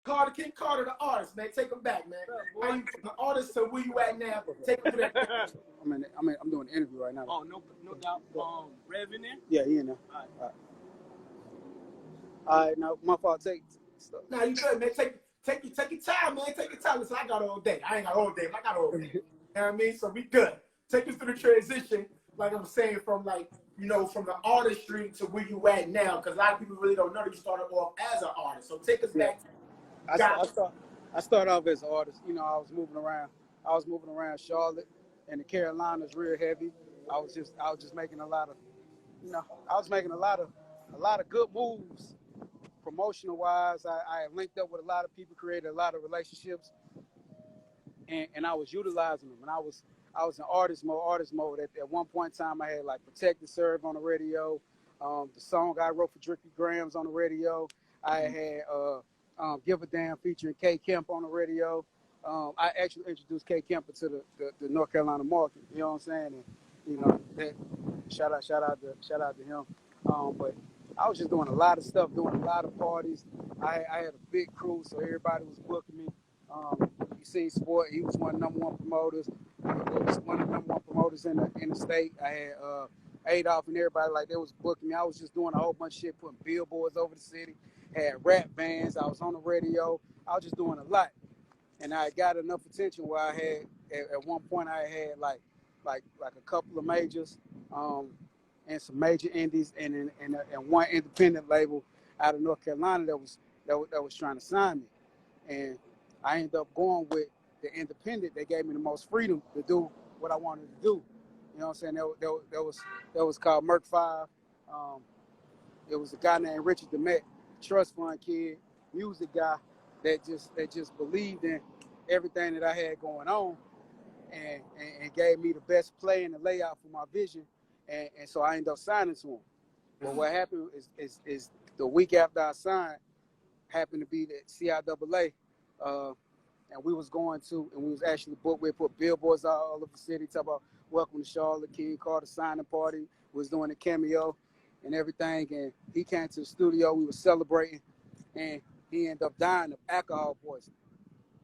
Carter, King Carter the artist, man. Take him back, man. How you from the artist to where you at now? Take him to that. I'm doing an interview right now. Oh, no doubt. Revenue? Yeah, he in there. All right, now my fault. Take stuff. Nah, you good, man. Take your time, man. Take your time. Listen, I got all day. I ain't got all day, but I got all day. You know what I mean? So we good. Take us through the transition, like I'm saying, from like, you know, from the artistry to where you at now, because a lot of people really don't know that you started off as an artist. So take us back. I started off as an artist. You know, I was moving around Charlotte and the Carolinas real heavy. I was just making a lot of, you know, I was making a lot of good moves, promotional wise. I linked up with a lot of people, created a lot of relationships, and I was utilizing them. And I was in artist mode. At one point in time, I had like Protect and Serve on the radio. The song I wrote for Dricky Grams on the radio. I had Give a Damn featuring K Kemp on the radio. I actually introduced K Kemp to the North Carolina market. You know what I'm saying? And, you know, that, shout out to him. But I was just doing a lot of stuff, doing a lot of parties. I had a big crew, so everybody was booking me. You see Sport, he was one of the number one promoters. I was one of the number one promoters in the state. I had Adolph and everybody, like, they was booking me. I was just doing a whole bunch of shit, putting billboards over the city. Had rap bands. I was on the radio. I was just doing a lot. And I got enough attention where I had, at one point, I had like a couple of majors, and some major indies, and one independent label out of North Carolina that was trying to sign me. And I ended up going with the independent. They gave me the most freedom to do what I wanted to do. You know what I'm saying? That was called Merc 5. It was a guy named Richard DeMett, trust fund kid, music guy that just believed in everything that I had going on, and gave me the best play and the layout for my vision, and so I ended up signing to him. But what happened is the week after I signed happened to be the CIAA, and we was actually booked. We put billboards all over the city, talk about welcome to Charlotte, King Carter signing party. We was doing a cameo and everything, and he came to the studio. We were celebrating, and he ended up dying of alcohol poisoning.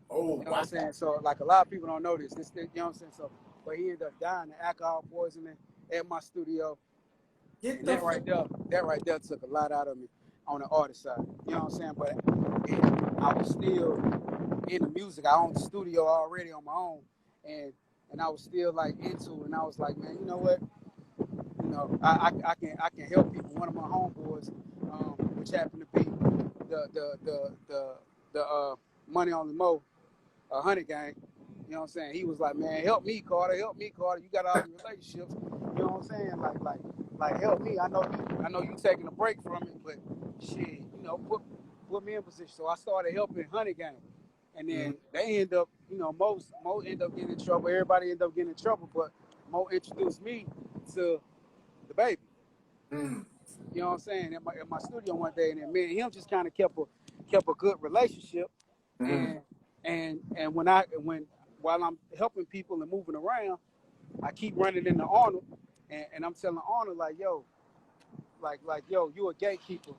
Oh, you know what I'm saying? So, like, a lot of people don't know this. You know what I'm saying? So, but he ended up dying of alcohol poisoning at my studio. And that right there took a lot out of me on the artist side. You know what I'm saying? But I was still in the music. I owned the studio already on my own, and I was still like into it. And I was like, man, you know what? You know, I can help people. One of my homeboys, which happened to be the Money on the Mo, 100 gang. You know what I'm saying? He was like, man, help me, Carter. You got all the relationships. You know what I'm saying? Like help me. I know you taking a break from it, but shit, you know, put me in position. So I started helping 100 gang, and then they end up, you know, Mo end up getting in trouble. Everybody end up getting in trouble, but Mo introduced me to Dababy. You know what I'm saying? At my studio one day, and then me and him just kind of kept a good relationship. And while I'm helping people and moving around, I keep running into Arnold, and I'm telling Arnold like, yo, you a gatekeeper.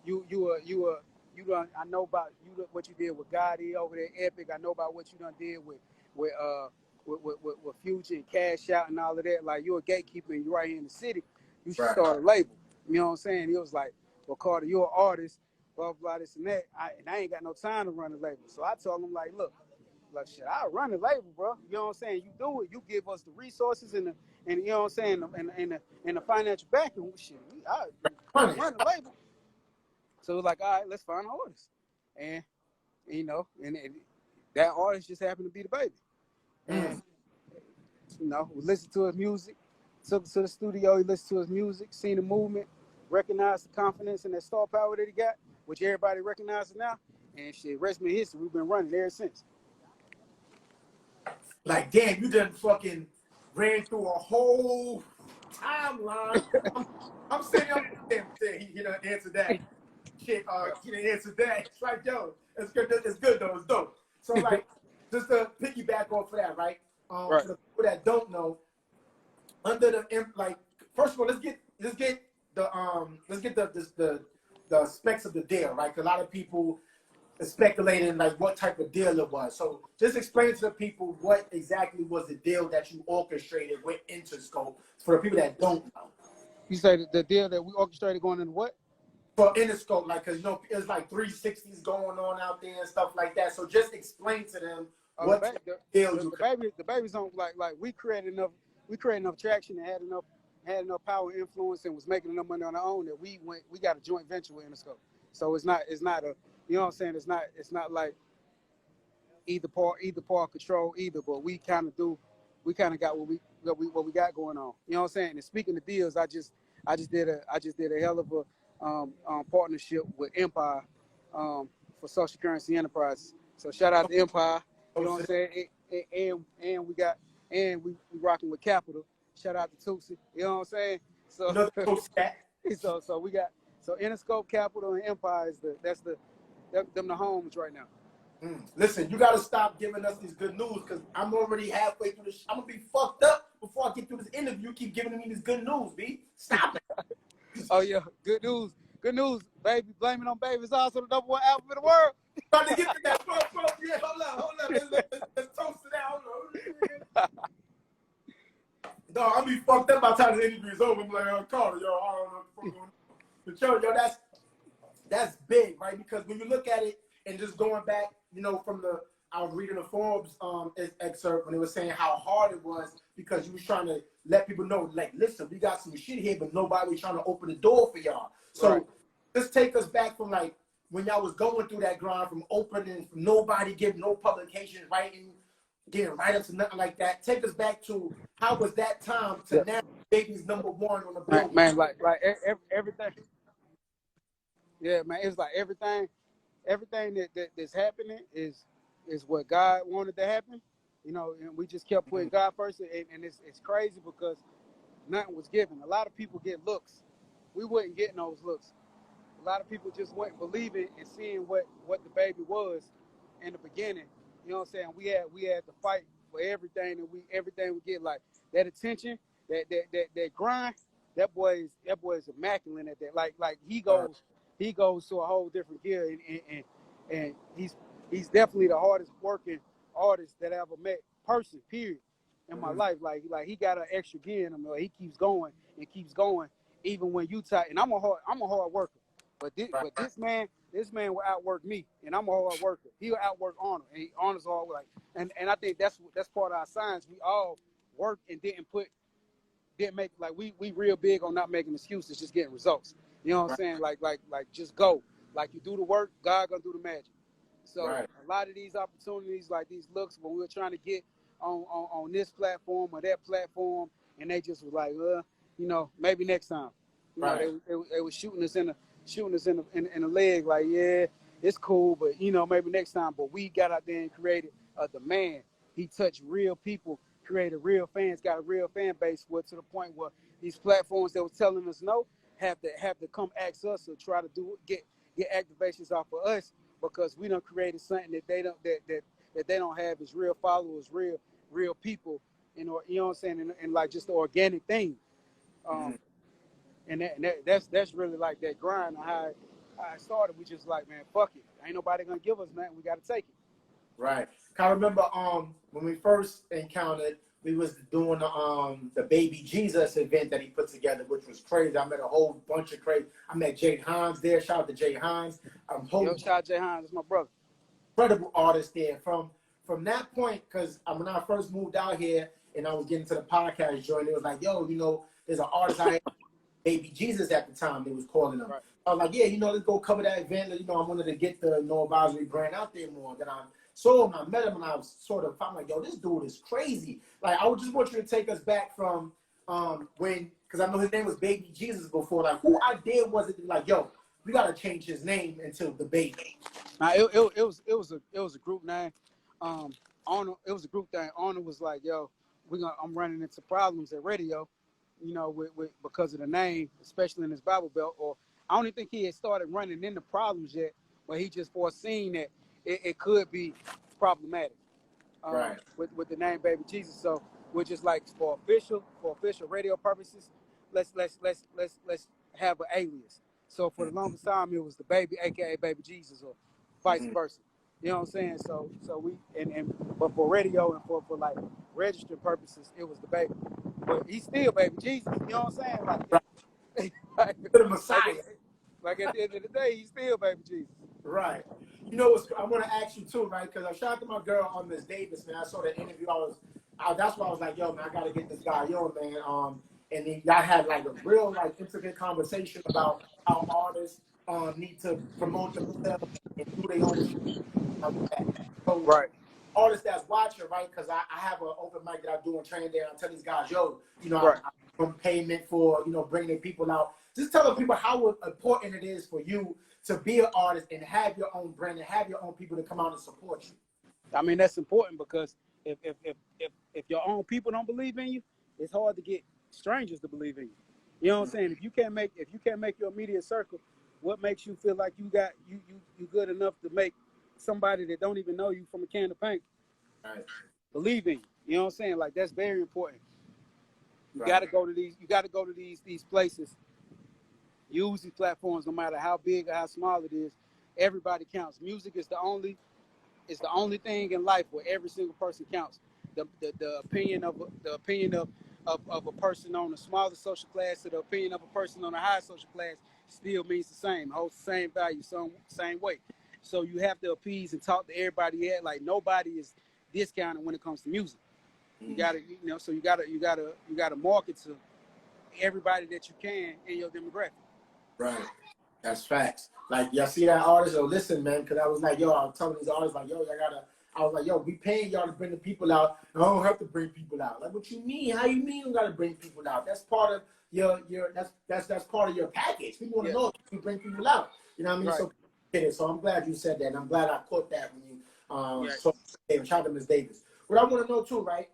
I know about you, what you did with Gotti over there, Epic. I know about what you done did with Future and Cash Out and all of that. Like, you're a gatekeeper and you're right here in the city. You should start a label. You know what I'm saying? He was like, well, Carter, you're an artist, blah, blah, this and that. I ain't got no time to run a label. So I told him, like, look, shit, I'll run a label, bro. You know what I'm saying? You do it. You give us the resources and you know what I'm saying, and the financial backing. Shit, I'll run the label. So it was like, all right, let's find an artist. And, you know, that artist just happened to be Dababy. And, you know, we listened to his music, took him to the studio, he listened to his music, seen the movement, recognized the confidence and that star power that he got, which everybody recognizes now. And shit, rest of history, we've been running ever since. Like, damn, you done fucking ran through a whole timeline. I'm sitting up there, he didn't answer that. Shit, he didn't answer that. It's like, yo, it's good though, it's dope. So, like, just to piggyback off of that, right? For the people that don't know, under the, like, first of all, let's get the specs of the deal, right? 'Cause a lot of people speculating like what type of deal it was. So just explain to the people what exactly was the deal that you orchestrated with Interscope for the people that don't know. You say the deal that we orchestrated going into what? For Interscope, like, cause you know, it's like 360s going on out there and stuff like that. So just explain to them what deal you the baby's on like we created enough traction and had enough power and influence and was making enough money on our own that we got a joint venture with Interscope. So it's not a, you know what I'm saying, it's not like either part control either, but we kind of got what we got going on. You know what I'm saying? And speaking of deals, I just did a hell of a partnership with Empire for Social Currency Enterprises. So shout out to Empire. You know what I'm saying? And we rocking with Capital. Shout out to Tusi. You know what I'm saying? So so we got Interscope, Capital, and Empire is them the homes right now. Listen, you got to stop giving us these good news because I'm already halfway through this. I'm going to be fucked up before I get through this interview. You keep giving me this good news, B. Stop it. Oh, yeah. Good news. Good news, baby. Blame it on baby. It's also the #1 album in the world. Trying to get to that. Yeah, hold up. Let's toast to that. Hold on. No, I'm be fucked up by the time the interview is over. I'm like, Carter, yo, I don't know what the fuck going on. But yo, that's big, right? Because when you look at it and just going back, you know, I was reading the Forbes excerpt when they were saying how hard it was because you was trying to let people know, like, listen, we got some shit here, but nobody was trying to open the door for y'all. So let's take us back from like when y'all was going through that grind from opening, from nobody getting no publications, writing, getting right up to nothing like that. Take us back to how was that time to now baby's #1 on the billboard. Man, like everything. Yeah, man, it's like everything that's happening is what God wanted to happen, you know, and we just kept putting God first, and it's crazy because nothing was given. A lot of people get looks. We wasn't getting those looks. A lot of people just weren't believing and seeing what the baby was in the beginning. You know what I'm saying? We had to fight for everything we get, like that attention, that grind. That boy is immaculate at that. Like he goes to a whole different gear, and he's definitely the hardest working artist that I ever met, person, period, in my life. Like he got an extra gear in him. Like, he keeps going and keeps going, even when you tight. And I'm a hard worker, but this man will outwork me, and I'm a hard worker. He'll outwork Arnold, and Arnold's all like, and I think that's part of our science. We all work and didn't make, like, we real big on not making excuses, just getting results. You know what I'm saying? Like just go. Like, you do the work, God gonna do the magic. So a lot of these opportunities, like these looks, when we were trying to get on this platform or that platform, and they just was like, you know, maybe next time. You know, they were shooting us in the leg, like, yeah, it's cool, but you know, maybe next time. But we got out there and created a demand. He touched real people, created real fans, got a real fan base, to the point where these platforms that was telling us no have to come ask us or try to get activations off of us, because we done created something that they don't have as real followers, real people, you know what I'm saying, and like just the organic thing. And that's really like that grind. How I started. We just like, man, fuck it. Ain't nobody gonna give us nothing. We gotta take it. Right. I remember when we first encountered, we was doing the Baby Jesus event that he put together, which was crazy. I met a whole bunch of crazy. I met Jay Hines there. Shout out to Jay Hines. Yo, shout out Jay Hines. That's my brother. Incredible artist there. From that point, because when I first moved out here and I was getting to the podcast joint, it was like, yo, you know, there's an artist I had, Baby Jesus at the time, they was calling him. Right. I was like, yeah, you know, let's go cover that event. You know, I wanted to get the NoAdvisory brand out there more. Then I saw him, I met him, and I was I'm like, yo, this dude is crazy. Like, I would just want you to take us back from when, because I know his name was Baby Jesus before. Like, who idea was it to be like, yo, we gotta change his name into the Baby? Now it was a group name. Arnold, it was a group thing. Arnold was like, yo, I'm running into problems at radio, you know, with because of the name, especially in his Bible Belt. Or I don't even think he had started running into problems yet, but he just foreseen that it could be problematic with the name Baby Jesus. So we're just like, for official radio purposes, let's have an alias. So for the longest time, it was the Baby, aka Baby Jesus, or vice versa. You know what I'm saying? So we but for radio and for like registered purposes, it was Dababy. But he's still baby Jesus. You know what I'm saying? Right. Like, To the Messiah. like at the end of the day, he's still baby Jesus. Right. You know what? I want to ask you too, right? Because I shout out to my girl on Miss Davis, man. I saw the interview. That's why I was like, yo, man, I gotta get this guy on, man. And then y'all had like a real like intricate conversation about how artists need to promote themselves and do their own shit like that. So Right. artists that's watching, right? Because I have an open mic that I do on training day, and I tell these guys, yo, you know, Right. I'm payment for, you know, bringing people out. Just telling people how important it is for you to be an artist and have your own brand and have your own people to come out and support you. I mean, that's important because if your own people don't believe in you, it's hard to get strangers to believe in you. You know what I'm saying? If you can't make your immediate circle, what makes you feel like you good enough to make somebody that don't even know you from a can of paint believe in you? You know what I'm saying? Like that's very important. You gotta go to these places. Use these platforms, no matter how big or how small it is. Everybody counts. Music is the only thing in life where every single person counts. The opinion of a person on a smaller social class to the opinion of a person on a higher social class still means the same, holds the same value, same weight. So you have to appease and talk to everybody. Like nobody is discounted when it comes to music. You gotta, so you gotta market to everybody that you can in your demographic. Right. That's facts. Like, y'all see that artist? Yo, listen, man, because I was like, yo, I was telling these artists, like, yo, I was like, yo, we paying y'all to bring the people out. I don't have to bring people out. Like, what you mean? How you mean you got to bring people out? That's part of that's part of your package. People want to know if you bring people out. You know what I mean? Right. So I'm glad you said that, and I'm glad I caught that when you talked to shout out to Ms. Davis. What I want to know, too, right,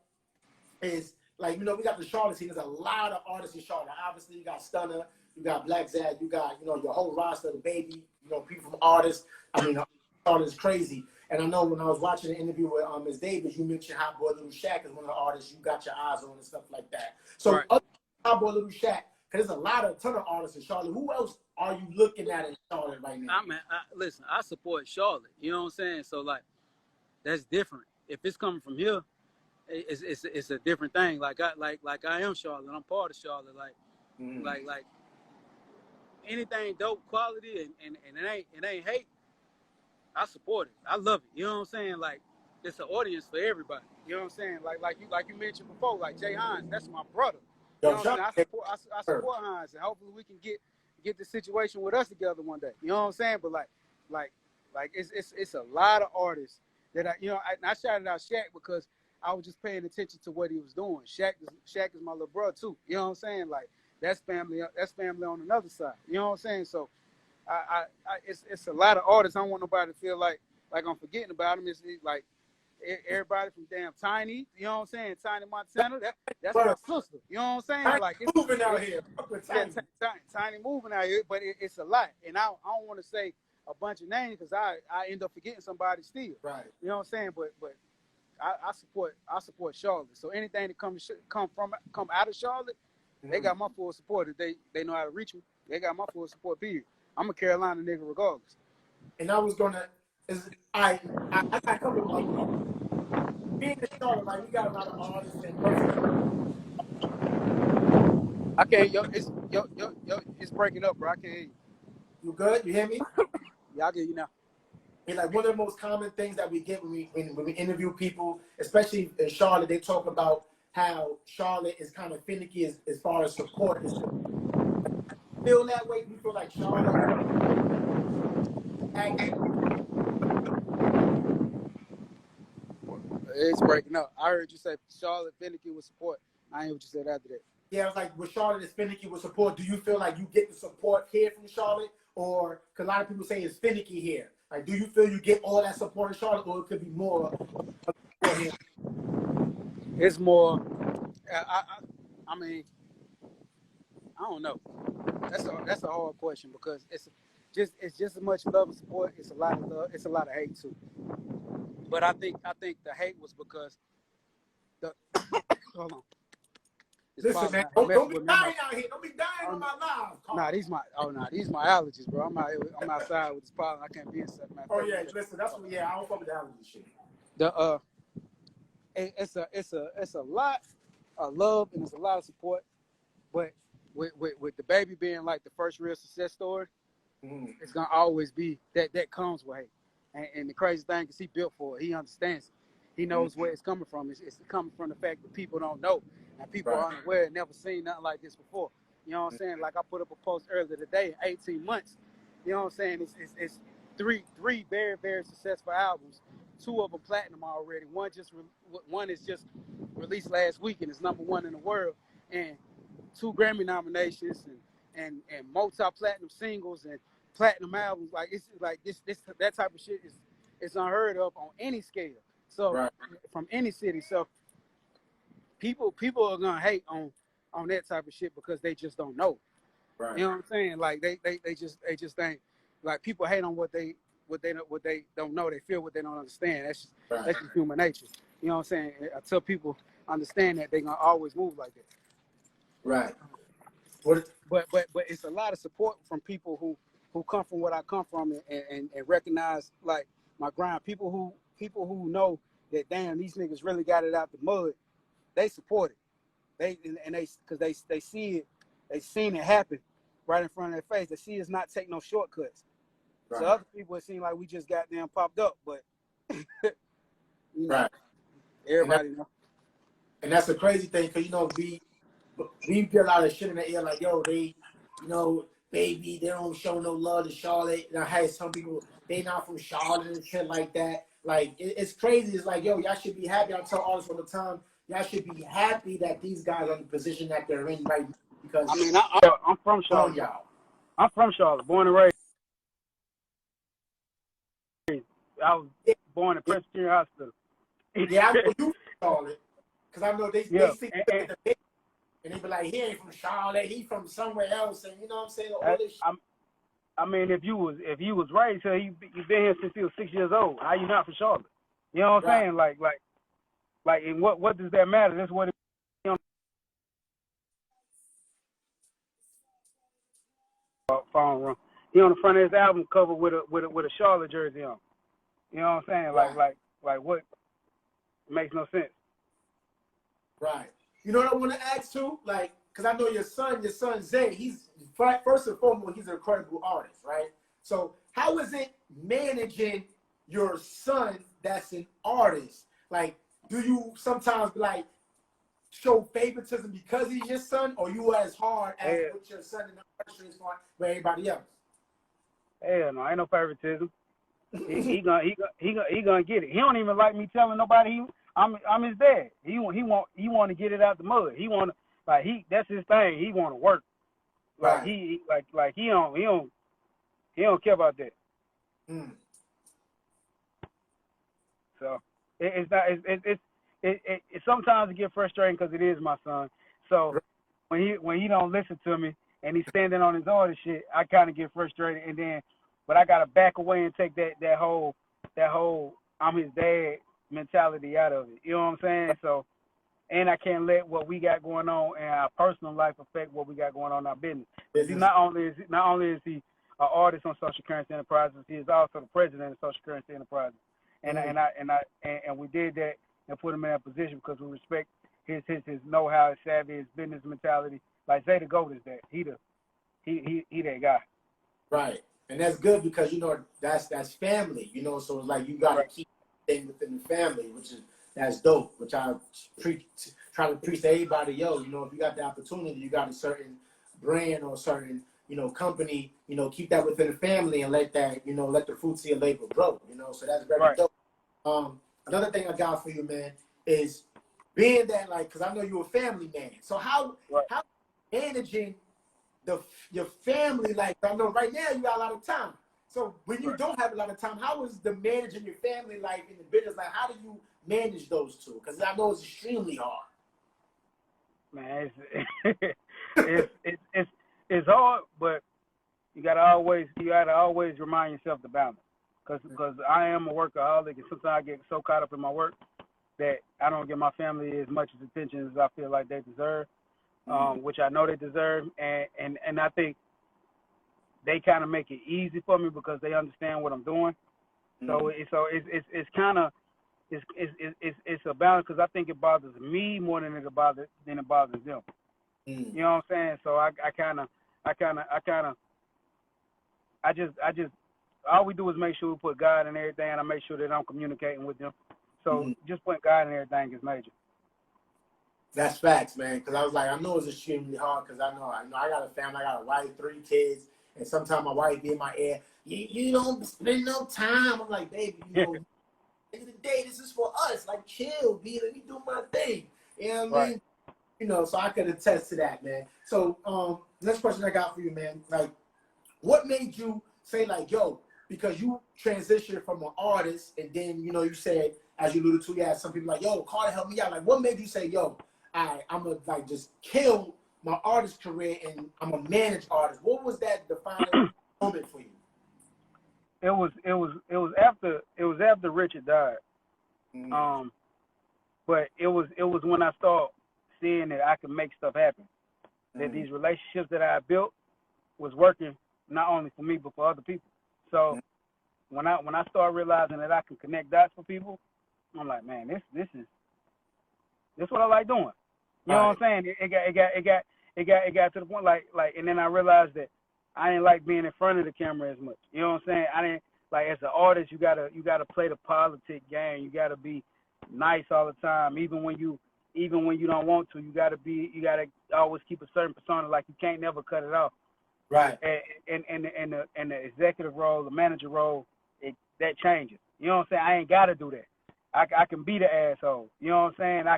is, like, you know, we got the Charlotte scene. There's a lot of artists in Charlotte. Obviously, you got Stunner, you got Black Zad, you got, you know, your whole roster, the Baby, you know, people from artists. I mean, Charlotte is crazy. And I know when I was watching the interview with Ms. Davis, you mentioned Hot Boy Little Shaq is one of the artists you got your eyes on and stuff like that. So, other than Hot Boy Little Shaq, because there's a ton of artists in Charlotte. Who else are you looking at in Charlotte right now? Listen, I support Charlotte. You know what I'm saying? So, like, that's different. If it's coming from here, it's a different thing. Like I am Charlotte. I'm part of Charlotte. Like anything dope quality and it ain't hate, I support it. I love it. You know what I'm saying? Like it's an audience for everybody. You know what I'm saying? Like you mentioned before, like Jay Hines, that's my brother. You know what I'm saying? I support Hines, and hopefully we can get the situation with us together one day. You know what I'm saying? But like it's a lot of artists that I shouted out Shaq because I was just paying attention to what he was doing. Shaq is my little brother too. You know what I'm saying? Like that's family on another side. You know what I'm saying? So it's a lot of artists. I don't want nobody to feel like I'm forgetting about them. It's like everybody from damn Tiny, you know what I'm saying? Tiny Montana, that's my sister. You know what I'm saying? Like it's moving out here. Tiny moving out here, but it's a lot. And I don't want to say a bunch of names because I end up forgetting somebody still. Right. You know what I'm saying? But I support Charlotte. So anything that come out of Charlotte, they got my full support. If they know how to reach me, they got my full support. Period. I'm a Carolina nigga regardless. And I was gonna I got a couple of being in Charlotte, like we got a lot of artists and I can't it's breaking up, bro. I can't hear you. You good? You hear me? Yeah, I get you now. And like one of the most common things that we get when we interview people, especially in Charlotte, they talk about how Charlotte is kind of finicky as far as support is. Feel that way? Do you feel like Charlotte? It's breaking up. I heard you say Charlotte finicky with support. I ain't hear what you said after that. Yeah, I was like, with Charlotte is finicky with support. Do you feel like you get the support here from Charlotte, or because a lot of people say it's finicky here? Like, do you feel you get all that support in Charlotte, or it could be more here? It's more. I mean, I don't know. That's a hard question because it's just as much love and support. It's a lot of love. It's a lot of hate too. But I think the hate was because hold on. It's Listen, pollen man, out here messing don't be with me. dying out here. Don't be dying on my live. Nah, these my allergies, bro. I'm outside with this pollen. I can't be inside. Oh yeah, listen, that's what. Yeah, I don't fuck with the allergy shit. The it's a lot of love and it's a lot of support, but with the baby being like the first real success story, it's gonna always be that comes with hate. And the crazy thing is he built for it. He understands it. He knows where it's coming from. It's coming from the fact that people don't know and people are unaware and never seen nothing like this before. You know what I'm saying? Like I put up a post earlier today, 18 months. You know what I'm saying? It's three very, very successful albums. 2 of them platinum already. One is just released last week and is #1 in the world. And 2 Grammy nominations and multi-platinum singles and platinum albums. Like it's like this that type of shit is unheard of on any scale. So from any city. So people are gonna hate on that type of shit because they just don't know. Right. You know what I'm saying? Like they just think like people hate on what they don't know. They feel what they don't understand. That's just human nature. You know what I'm saying? Until people understand that, they're gonna always move like that. Right. But it's a lot of support from people who come from what I come from and recognize like my grind. People who know that damn these niggas really got it out the mud. They support it. They because they see it. They seen it happen right in front of their face. They see us not take no shortcuts. Right. So other people it seem like we just got them popped up, but you know, everybody know. And that's the crazy thing, because you know we get a lot of shit in the air like, yo, they, you know, baby, they don't show no love to Charlotte. And I had some people, they not from Charlotte and shit like that. Like it's crazy. It's like, yo, y'all should be happy. I tell artists all the time, y'all should be happy that these guys are in the position that they're in right now. Because I mean, I'm from Charlotte. Y'all. I'm from Charlotte, born and raised. I was born at Presbyterian Hospital. Yeah, I know you from Charlotte, because I know they see the big, and they be like, he ain't from Charlotte, he from somewhere else, and you know what I'm saying? All this shit. I mean, if you was raised here, you've been here since you was 6 years old. How you not from Charlotte? You know what I'm saying? Like, and what does that matter? That's what it. Phone room. He on the front of his album cover with a Charlotte jersey on. You know what I'm saying? Like what makes no sense. Right. You know what I want to ask too? Like, because I know your son Zay, he's first and foremost, he's an incredible artist, right? So how is it managing your son that's an artist? Like, do you sometimes like show favoritism because he's your son, or you are as hard as with your son in the artistry as far with everybody else? Hell no, ain't no favoritism. he gonna get it. He don't even like me telling nobody I'm his dad. He want to get it out the mud. He want to that's his thing. He want to work. Like he don't care about that. So it sometimes it get frustrating because it is my son. So when he don't listen to me and he's standing on his other shit, I kind of get frustrated, and then but I gotta back away and take that whole I'm his dad mentality out of it. You know what I'm saying? So, and I can't let what we got going on in our personal life affect what we got going on in our business. See, not only is he an artist on Social Currency Enterprises, he is also the president of Social Currency Enterprises. And we did that and put him in that position because we respect his know-how, his savvy, his business mentality. Like Zay the GOAT is that. He that guy. Right. And that's good because, you know, that's family, you know, so it's like you got to keep things within the family, that's dope, which I try to preach to everybody, yo, you know, if you got the opportunity, you got a certain brand or a certain, you know, company, you know, keep that within the family and let that, you know, let the fruits of your labor grow, you know, so that's very dope. Another thing I got for you, man, is being that, like, because I know you're a family man, so how managing your family, like, I know right now you got a lot of time. So when you don't have a lot of time, how is the managing your family life in the business? Like, how do you manage those two? Because I know it's extremely hard. Man, it's hard, but you gotta always remind yourself to balance. Because I am a workaholic, and sometimes I get so caught up in my work that I don't give my family as much attention as I feel like they deserve. which I know they deserve, and I think they kind of make it easy for me because they understand what I'm doing. So it's kind of it's a balance because I think it bothers me more than it bothers them. You know what I'm saying? So I just all we do is make sure we put God in everything, and I make sure that I'm communicating with them. So just putting God in everything is major. That's facts, man. Because I was like, I know it's extremely hard because I know I got a family, I got a wife, 3 kids, and sometimes my wife be in my ear. You don't spend no time. I'm like, baby, at the end of the day, this is for us. Like, chill, B. Let me do my thing. You know what I mean? You know, so I could attest to that, man. So, next question I got for you, man. Like, what made you say, like, yo, because you transitioned from an artist, and then, you know, you said, as you alluded to, you had some people like, yo, Carter, help me out. Like, what made you say, yo, I'm going to, like, just kill my artist career and I'm going to manage artists? What was that defining moment for you? It was after Richard died. But it was when I started seeing that I could make stuff happen. That these relationships that I built was working not only for me but for other people. So when I started realizing that I can connect dots for people, I'm like, man, this is what I like doing. You know what I'm saying? It got to the point like, and then I realized that I didn't like being in front of the camera as much. You know what I'm saying? I didn't like, as an artist, you gotta play the politic game. You gotta be nice all the time, even when you don't want to. You gotta always keep a certain persona. Like, you can't never cut it off. Right. And the executive role, the manager role, that changes. You know what I'm saying? I ain't gotta do that. I can be the asshole. You know what I'm saying? I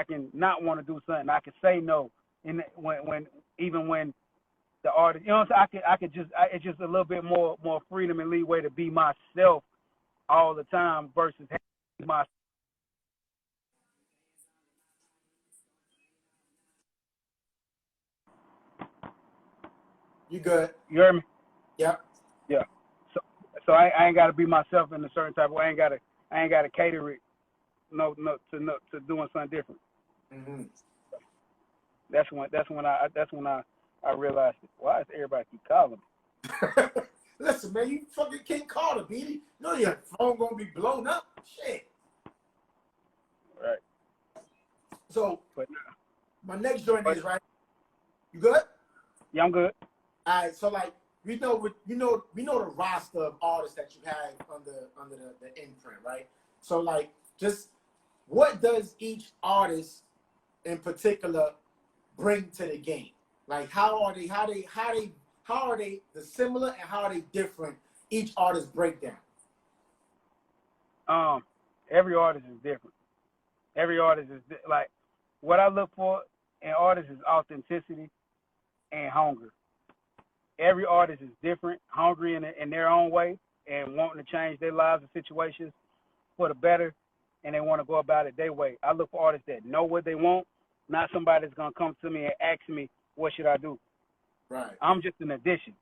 can not want to do something. I can say no. And when the artist, you know what I'm saying? It's just a little bit more freedom and leeway to be myself all the time versus having my. You good? You heard me? Yep. Yeah. So I ain't got to be myself in a certain type of way. I ain't got to cater it to doing something different. That's when I realized it. Why does everybody keep calling me? Listen, man, you fucking King Carter, baby. No, your phone gonna be blown up. Shit. Right. So, my next joint is right. You good? Yeah, I'm good. All right. So, like, we know the roster of artists that you have under the imprint, right? So, like, just what does each artist in particular bring to the game? Like, how are they the similar and how are they different? Each artist breakdown. Every artist is different. Every artist is like, what I look for in artists is authenticity and hunger. Every artist is different, hungry in their own way, and wanting to change their lives and situations for the better, and they want to go about it their way. I look for artists that know what they want, not somebody that's gonna come to me and ask me, what should I do? Right. I'm just an addition.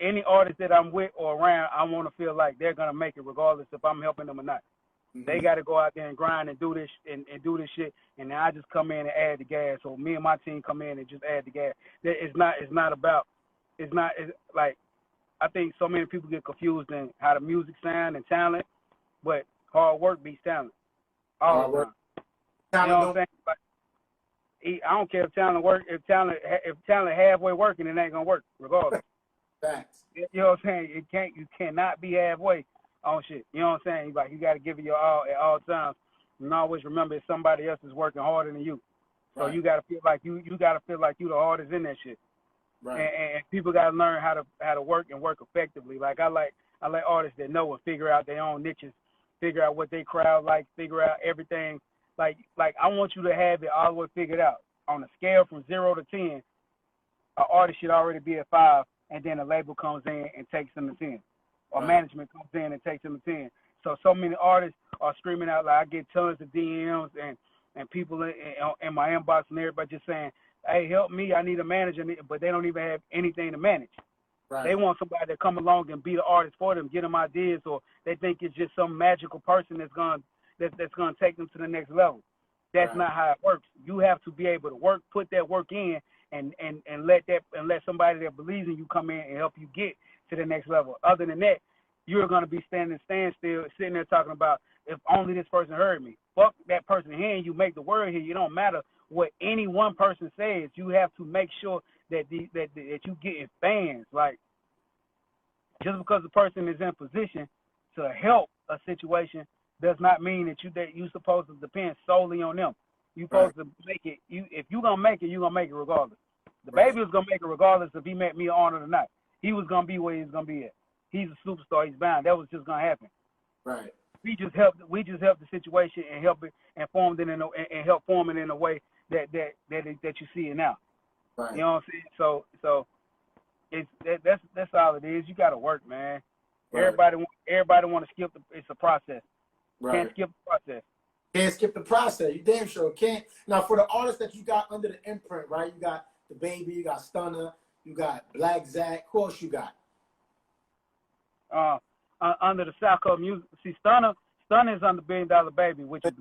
Any artist that I'm with or around, I want to feel like they're gonna make it regardless if I'm helping them or not. They got to go out there and grind and do this shit, and then I just come in and add the gas. So me and my team come in and just add the gas. It's like, I think so many people get confused in how the music sound and talent, but hard work beats talent all the time. You know what I'm saying? Like, I don't care if talent work. If talent halfway working, it ain't gonna work regardless. Facts. You know what I'm saying? You cannot be halfway on shit. You know what I'm saying? Like, you got to give it your all at all times, and always remember if somebody else is working harder than you. So you got to feel like you got to feel like you the hardest in that shit. Right. And people got to learn how to work and work effectively. Like, I like artists that know and figure out their own niches, figure out what they crowd like, figure out everything. Like I want you to have it all the way figured out. On a scale from 0 to 10, an artist should already be at 5, and then a label comes in and takes them to 10. Or management comes in and takes them to 10. So many artists are screaming out, like, I get tons of DMs and people in my inbox and everybody just saying, hey, help me, I need a manager, but they don't even have anything to manage. Right. They want somebody to come along and be the artist for them, get them ideas, or they think it's just some magical person that's gonna take them to the next level. That's not how it works. You have to be able to work, put that work in, and let somebody that believes in you come in and help you get to the next level. Other than that, you're gonna be standstill, sitting there talking about if only this person heard me. Fuck that person hearing you. Make the word hear you. Don't matter what any one person says. You have to make sure that that you getting fans. Like, just because the person is in position to help a situation does not mean that you're supposed to depend solely on them. You're supposed to make it. If you're gonna make it, you're gonna make it regardless. The baby was gonna make it regardless if he met me on it or not. He was gonna be where he was gonna be at. He's a superstar. He's bound. That was just gonna happen. Right. We just helped the situation and help it and formed it and help form it in a way that you see it now. Right. You know what I'm saying? So that's all it is. You got to work, man. Right. Everybody want to skip it's a process. Right. Can't skip the process. Can't skip the process. You damn sure can't. Now, for the artists that you got under the imprint, right? You got Dababy, you got Stunner, you got Black Zach. Who else you got? Under the South Coast Music. See, Stunner is under $1 Billion Baby, which is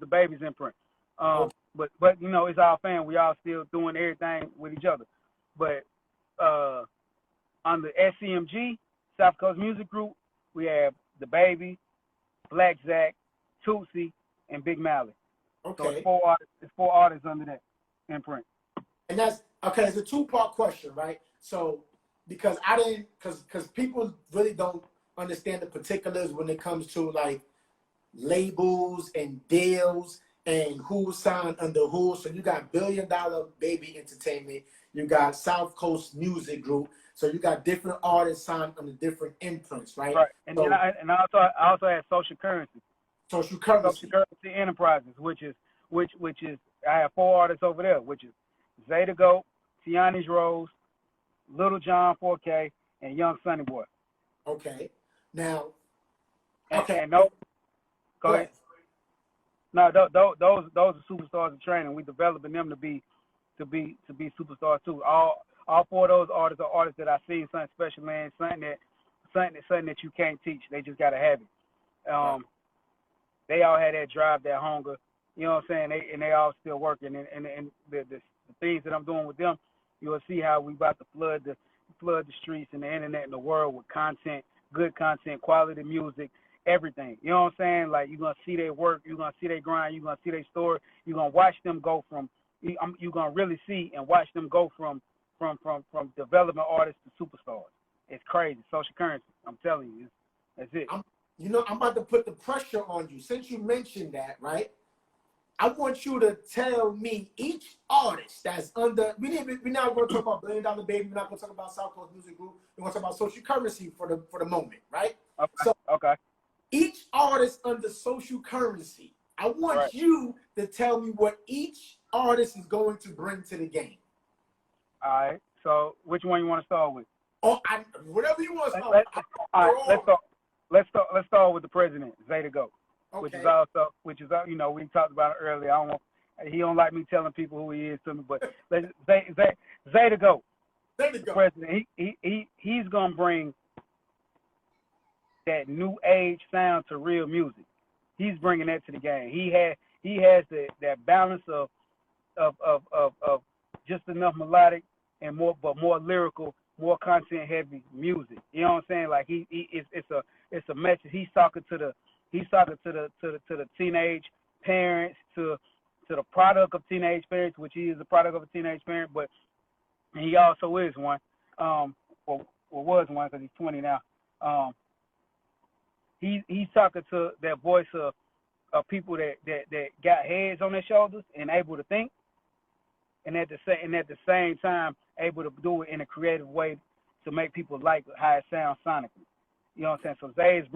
the baby's imprint. But you know, it's our fan. We all still doing everything with each other. But under scmg, South Coast Music Group, we have Dababy, Black Zach, Tootsie, and Big Mally. Okay. So it's four artists under that imprint. And that's okay. It's a two-part question, right? So because people really don't understand the particulars when it comes to like labels and deals and who signed under who. So you got $1 Billion Baby Entertainment, you got South Coast Music Group. So you got different artists signed under different imprints, right? Right. And so, then I also had Social Currency. Social Currency Enterprises, which is I have 4 artists over there, which is Zeta Goat, Tiani's Rose, Little John 4K, and Young Sunny Boy. Okay. Now. Go ahead. No, those are superstars of training. We developing them to be superstars too. All 4 of those artists are artists that I seen something special in, something that you can't teach. They just gotta have it. They all had that drive, that hunger. You know what I'm saying? They all still working. And the things that I'm doing with them, you'll see how we about to flood the streets and the internet and the world with content, good content, quality music, everything. You know what I'm saying? Like, you're gonna see their work, you're gonna see their grind, you're gonna see their story, you're gonna watch them go from. You're gonna really see and watch them go from development artists to superstars. It's crazy. Social Currency. I'm telling you, that's it. I'm about to put the pressure on you. Since you mentioned that, right? I want you to tell me each artist that's under. We're not going to talk about $1 Billion Baby. We're not going to talk about South Coast Music Group. We're going to talk about Social Currency for the moment, right? Okay. Each artist under Social Currency, I want you to tell me what each artist is going to bring to the game. All right. So, which one you want to start with? Whatever you want to start. All right. Let's start with the president, Zeta Goat. Okay. which is we talked about it earlier. He don't like me telling people who he is to me, but Zeta Goat. Zeta Goat. President, he's gonna bring that new age sound to real music. He's bringing that to the game. He has that balance of just enough melodic and more lyrical, more content heavy music. You know what I'm saying? Like it's a message. He's talking to the teenage parents, to the product of teenage parents, which he is a product of a teenage parent, but he also is one. Or was one because he's 20 now. He's talking to that voice of people that got heads on their shoulders and able to think, and at the same time able to do it in a creative way to make people like how it sounds sonically. You know what I'm saying? So Zay is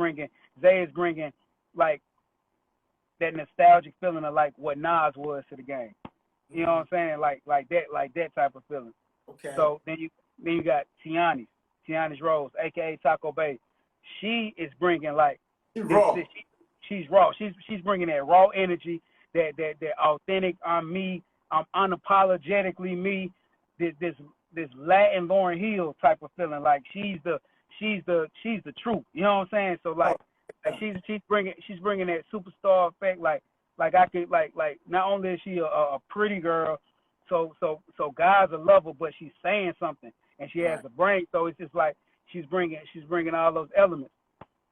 bringing like that nostalgic feeling of like what Nas was to the game. You know what I'm saying? Like that type of feeling. Okay. So then you got Tiani's Rose, aka Taco Bay. She is bringing like she's raw. She's raw. She's bringing that raw energy, that authentic. I'm me. I'm unapologetically me. This Latin Lauryn Hill type of feeling. Like she's the truth. You know what I'm saying? So like she's bringing that superstar effect. Like like I could like not only is she a pretty girl, so guys will love her, but she's saying something and she has a brain. So it's just like she's bringing all those elements.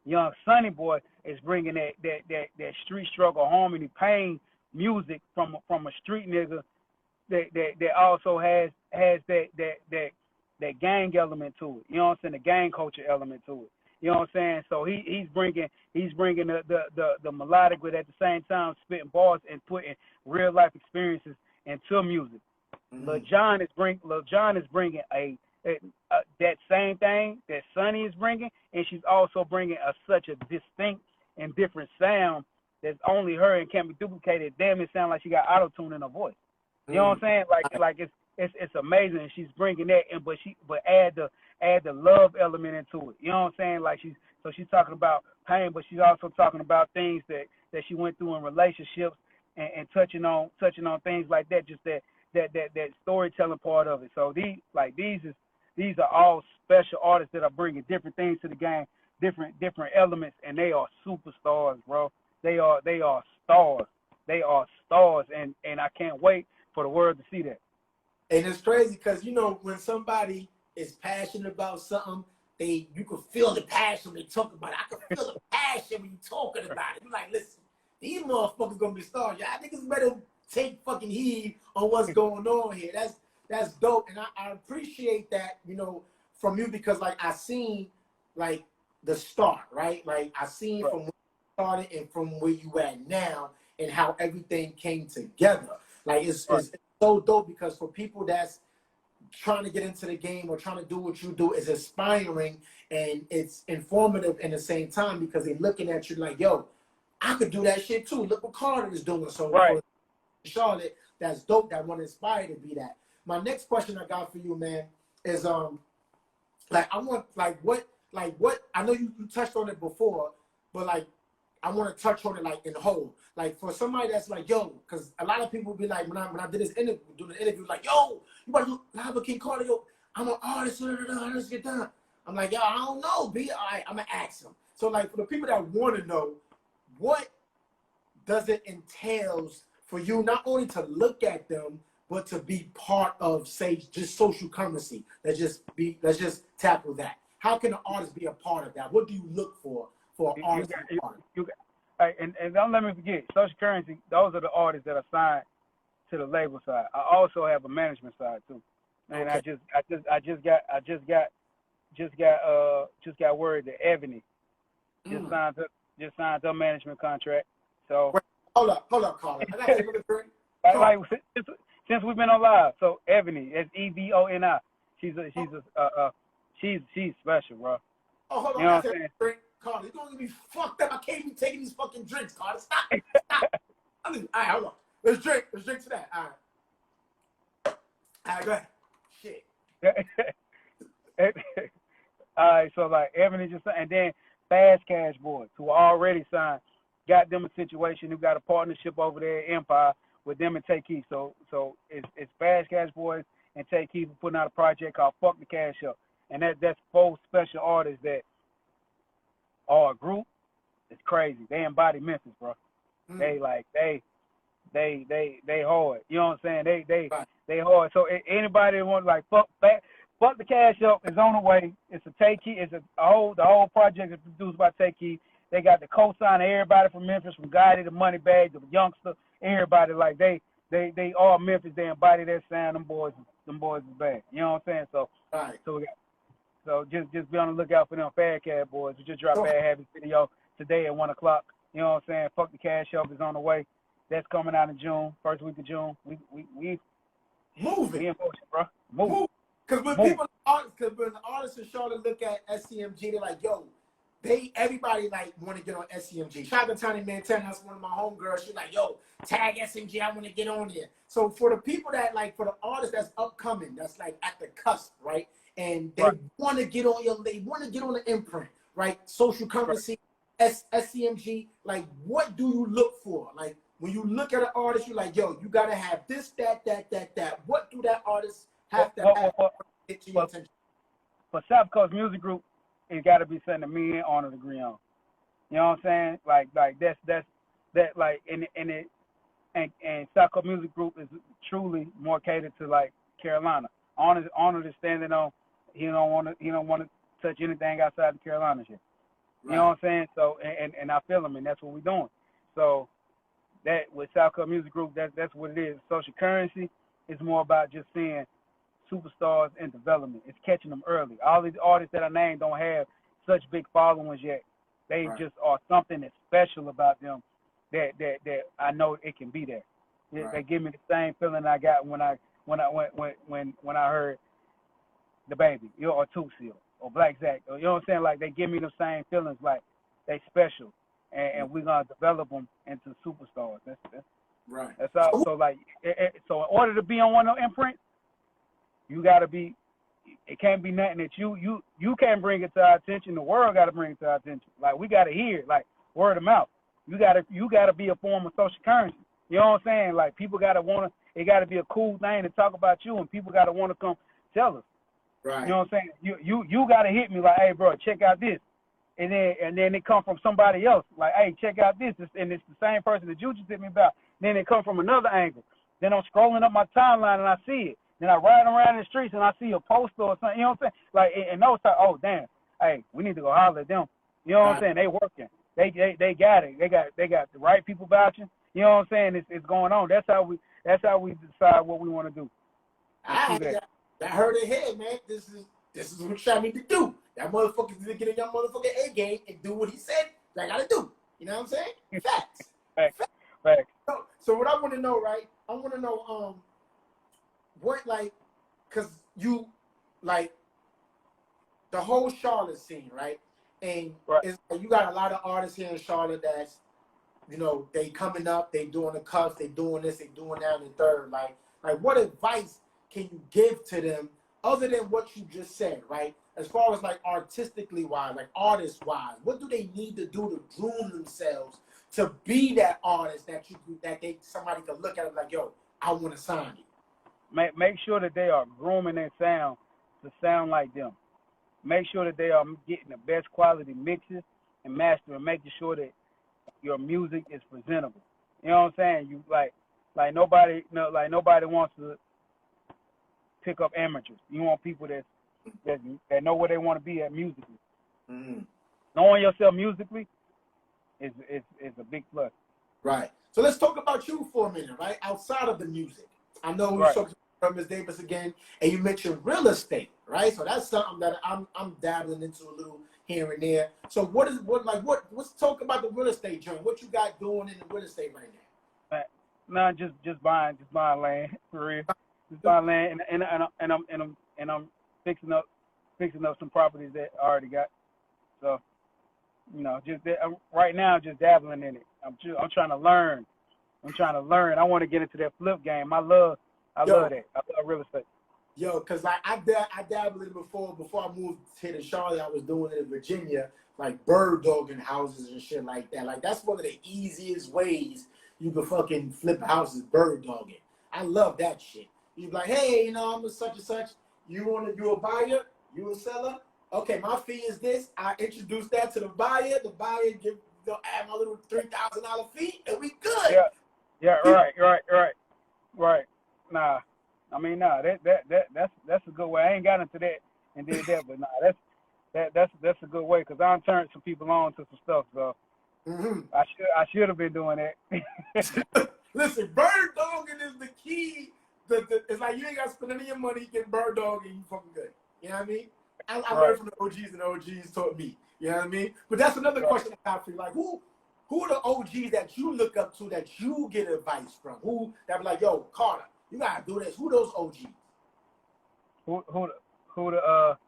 Young Sonny Boy is bringing that street struggle, harmony, pain music from a street nigga that also has that gang element to it. You know what I'm saying? The gang culture element to it. You know what I'm saying? So he's bringing the melodic, but at the same time spitting bars and putting real life experiences into music. Lil Jon is bringing that same thing that Sonny is bringing, and she's also bringing such a distinct and different sound that's only her and can't be duplicated. Damn, it sounds like she got auto-tune in her voice. You know what I'm saying? Like it's amazing. And she's bringing that, but add the love element into it. You know what I'm saying? Like she's talking about pain, but she's also talking about things that she went through in relationships and touching on things like that. Just that storytelling part of it. So these are all special artists that are bringing different things to the game, different elements, and they are superstars, bro. They are stars. They are stars, and I can't wait for the world to see that. And it's crazy because, you know, when somebody is passionate about something, you can feel the passion when they talk about it. I can feel the passion when you're talking about it. You're like, listen, these motherfuckers gonna be stars. Y'all niggas better take fucking heed on what's going on here. That's dope. And I appreciate that, you know, from you, because like I seen like the start, right? Like I seen from where you started and from where you at now and how everything came together. Like it's so dope, because for people that's trying to get into the game or trying to do what you do, is inspiring and it's informative in the same time, because they're looking at you like, yo, I could do that shit too. Look what Carter is doing. So for Charlotte, that's dope. That want to inspire to be that. My next question I got for you, man, is like I want what I know you touched on it before, but like I want to touch on it like in whole. Like for somebody that's like, yo, because a lot of people be like, when I did this interview, doing the interview, like, yo, you about to do live with King Carter? Yo, I'm an artist. Let's get done. I'm like, yo, I don't know, B. All right, I'm gonna ask them. So like for the people that want to know, what does it entails for you not only to look at them, but to be part of, say, just social currency? Let's just tackle that. How can an artist be a part of that? What do you look for an artist? And don't let me forget, social currency. Those are the artists that are signed to the label side. I also have a management side too, and okay. I just got word that Ebony just signed her management contract. So wait, hold up, Carla. I got to take a drink. Like since we've been on live, so Ebony, that's EVONI. She's special, bro. Oh, hold on, you know what I'm saying? Drink. Carla, you're gonna get me fucked up. I can't be taking these fucking drinks, Carla. Stop. All right, hold on. Let's drink to that. All right, go ahead. Shit. All right, so like Ebony just, and then Fast Cash Boys, who are already signed, got them a situation, who got a partnership over there at Empire with them and Take Keith. So it's Fast Cash Boys and Take Keith putting out a project called Fuck the Cash Up. And that's 4 special artists that are a group. It's crazy. They embody Memphis, bro. They hard. You know what I'm saying? They hard. So anybody that wants like fuck the Cash Up is on the way. It's a Take Keith. It's the whole project is produced by Take Keith. They got the co-sign of everybody from Memphis, from Gotti to Moneybag to Youngster. Everybody, like they all Memphis. They embody that sound. Them boys is bad. You know what I'm saying? So so just be on the lookout for them Fat Cat Boys. We just dropped Bad Habits video today at 1:00. You know what I'm saying? Fuck the Cash Up is on the way. That's coming out in June, first week of June. We moving. We in motion, bro. Move. Because when the artists in Charlotte look at SCMG, they're like, yo, everybody like want to get on SCMG. Shout out to Tiny Montana, that's one of my homegirls. She's like, yo, tag SCMG, I want to get on there. So for the people that like, for the artists that's upcoming, that's like at the cusp, right? And they want to get on they want to get on the imprint, right? Social currency, SCMG. Like, what do you look for? Like, when you look at an artist, you're like, yo, you gotta have this, that. What do that artist have to have to get your attention? For South Coast Music Group, it's got to be something that me and Arnold agree on. You know what I'm saying? Like that's like, and and South Coast Music Group is truly more catered to like Carolina. Honor is standing on. He don't want to touch anything outside the Carolina shit. You know what I'm saying? So and I feel him, and that's what we're doing. So that with South Coast Music Group, that's what it is. Social currency is more about just seeing superstars in development. It's catching them early. All these artists that I named don't have such big followings yet. They just are something that's special about them that I know it can be there. They give me the same feeling I got when I heard Dababy, or Two Seal or Black Zack. You know what I'm saying? Like they give me the same feelings, like they special, and we're gonna develop them into superstars. That's all. So like, so in order to be on one of those imprints, you gotta be. It can't be nothing that you can't bring it to our attention. The world got to bring it to our attention. Like we got to hear it, like word of mouth. You gotta be a form of social currency. You know what I'm saying? Like people gotta wanna. It gotta be a cool thing to talk about you, and people gotta wanna come tell us. Right. You know what I'm saying? You gotta hit me like, hey bro, check out this, and then it come from somebody else. Like, hey, check out this, and it's the same person that you just hit me about. Then it come from another angle. Then I'm scrolling up my timeline and I see it. Then I ride around in the streets and I see a poster or something. You know what I'm saying? Like, and those times, oh damn, hey, we need to go holler at them. You know what I'm saying? They working. They got it. They got the right people vouching. You know what I'm saying? It's going on. That's how we decide what we want to do. I heard it here, man. This is what y'all need to do. That motherfucker need to get in your motherfucking A game and do what he said. I gotta do. You know what I'm saying? Facts. Facts. So what I want to know, right? I want to know what, like, cause you like the whole Charlotte scene, right? And it's, you got a lot of artists here in Charlotte that's, you know, they coming up, they doing the cuffs, they doing this, they doing that, and the third. Like what advice can you give to them other than what you just said, right? As far as like artistically wise, like artist wise, what do they need to do to groom themselves to be that artist that somebody can look at it like, yo, I want to sign you. Make sure that they are grooming their sound to sound like them. Make sure that they are getting the best quality mixes and mastering, making sure that your music is presentable. You know what I'm saying? You like nobody wants to pick up amateurs. You want people that know where they want to be at musically. Mm-hmm. Knowing yourself musically is a big plus. Right. So let's talk about you for a minute, right? Outside of the music. I know we talked about Ms. Davis again, and you mentioned real estate, right? So that's something that I'm dabbling into a little here and there. So let's talk about the real estate joint. What you got doing in the real estate right now? No, just buying land for real. Just buying land, and I'm fixing up some properties that I already got. So, you know, right now, just dabbling in it. I'm trying to learn. I want to get into that flip game. I love that. I love real estate. Yo, cause like I dabbled in it before I moved here to Charlotte. I was doing it in Virginia, like bird dogging houses and shit like that. Like that's one of the easiest ways you can fucking flip houses, bird dogging. I love that shit. You be like, hey, you know, I'm a such and such. You a buyer? You a seller? Okay, my fee is this. I introduce that to the buyer. The buyer add my little $3,000 fee, and we good. Yeah, right. Nah, I mean, that's a good way. I ain't got into that and did that, but that's a good way because I turned some people on to some stuff. So I should have been doing that. Listen, bird dogging is the key. It's like you ain't got to spend any of your money getting bird dogging. You fucking good. You know what I mean? I learned from the OGs, and the OGs taught me. You know what I mean? But that's another question I have for you. Like, who are the OGs that you look up to that you get advice from? Who that be like, yo, Carter, you gotta do this. Who those OGs? Who the